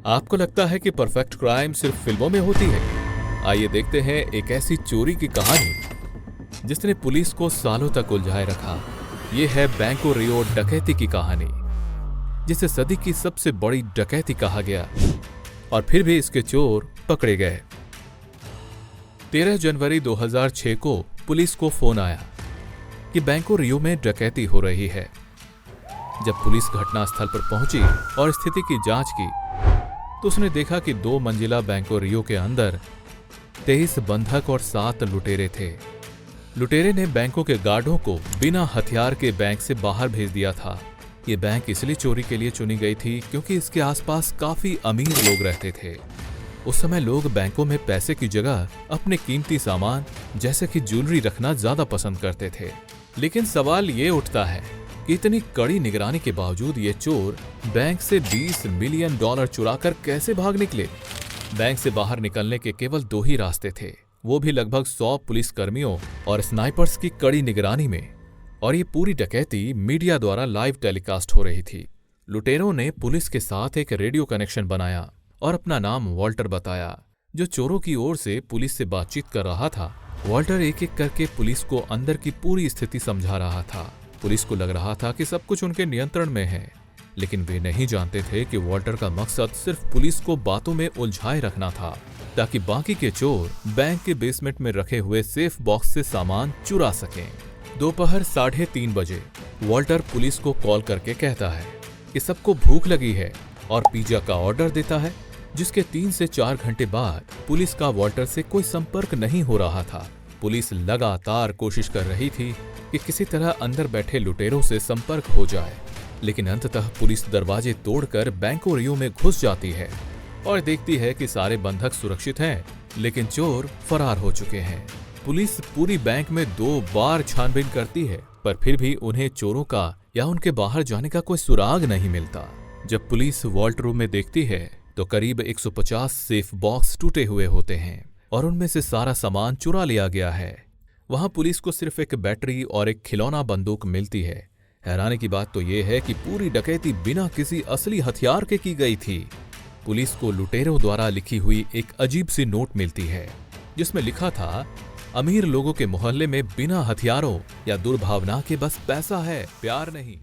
आपको लगता है कि परफेक्ट क्राइम सिर्फ फिल्मों में होती है? आइए देखते हैं एक ऐसी चोरी की कहानी जिसने पुलिस को सालों तक उलझाए रखा। ये है बैंको रियो डकैती की कहानी, जिसे सदी की सबसे बड़ी डकैती कहा गया और फिर भी इसके चोर पकड़े गए। 13 जनवरी 2006 को पुलिस को फोन आया कि बैंको रियो में डकैती हो रही है। जब पुलिस घटनास्थल पर पहुंची और स्थिति की जांच की तो उसने देखा कि 2 मंजिला बैंको रियो के अंदर 23 बंधक और 7 लुटेरे थे। लुटेरे ने बैंकों के गार्डों को बिना हथियार के बैंक से बाहर भेज दिया था। ये बैंक इसलिए चोरी के लिए चुनी गई थी क्योंकि इसके आसपास काफी अमीर लोग रहते थे। उस समय लोग बैंकों में पैसे की जगह अपने कीमती सामान जैसे कि ज्वेलरी रखना ज्यादा पसंद करते थे। लेकिन सवाल ये उठता है कि इतनी कड़ी निगरानी के बावजूद ये चोर बैंक से $20 मिलियन चुराकर कैसे भाग निकले। बैंक से बाहर निकलने के केवल 2 ही रास्ते थे, वो भी लगभग 100 पुलिसकर्मियों और स्नाइपर्स की कड़ी निगरानी में। और ये पूरी डकैती मीडिया द्वारा लाइव टेलीकास्ट हो रही थी। लुटेरों ने पुलिस के साथ एक रेडियो कनेक्शन बनाया और अपना नाम वॉल्टर बताया, जो चोरों की ओर से पुलिस से बातचीत कर रहा था। वॉल्टर एक एक करके पुलिस को अंदर की पूरी स्थिति समझा रहा था। पुलिस को लग रहा था कि सब कुछ उनके नियंत्रण में है, लेकिन वे नहीं जानते थे कि वॉल्टर का मकसद सिर्फ पुलिस को बातों में उलझाए रखना था, ताकि बाकी के चोर बैंक के बेसमेंट में रखे हुए सेफ बॉक्स से सामान चुरा सकें। दोपहर 3:30 बजे वॉल्टर पुलिस को कॉल करके कहता है कि सबको भूख लगी है और पिज्जा का ऑर्डर देता है, जिसके 3 से 4 घंटे बाद पुलिस का वॉल्टर से कोई संपर्क नहीं हो रहा था। पुलिस लगातार कोशिश कर रही थी कि किसी तरह अंदर बैठे लुटेरों से संपर्क हो जाए, लेकिन अंततः पुलिस दरवाजे तोड़कर बैंको रियो में घुस जाती है और देखती है कि सारे बंधक सुरक्षित हैं, लेकिन चोर फरार हो चुके हैं। पुलिस पूरी बैंक में 2 बार छानबीन करती है, पर फिर भी उन्हें चोरों का या उनके बाहर जाने का कोई सुराग नहीं मिलता। जब पुलिस वॉल्ट रूम में देखती है तो करीब 150 सेफ बॉक्स टूटे हुए होते हैं और उनमें से सारा सामान चुरा लिया गया है। वहां पुलिस को सिर्फ एक बैटरी और एक खिलौना बंदूक मिलती है। हैरानी की बात तो यह है कि पूरी डकैती बिना किसी असली हथियार के की गई थी। पुलिस को लुटेरों द्वारा लिखी हुई एक अजीब सी नोट मिलती है, जिसमें लिखा था, अमीर लोगों के मोहल्ले में बिना हथियारों या दुर्भावना के बस पैसा है, प्यार नहीं।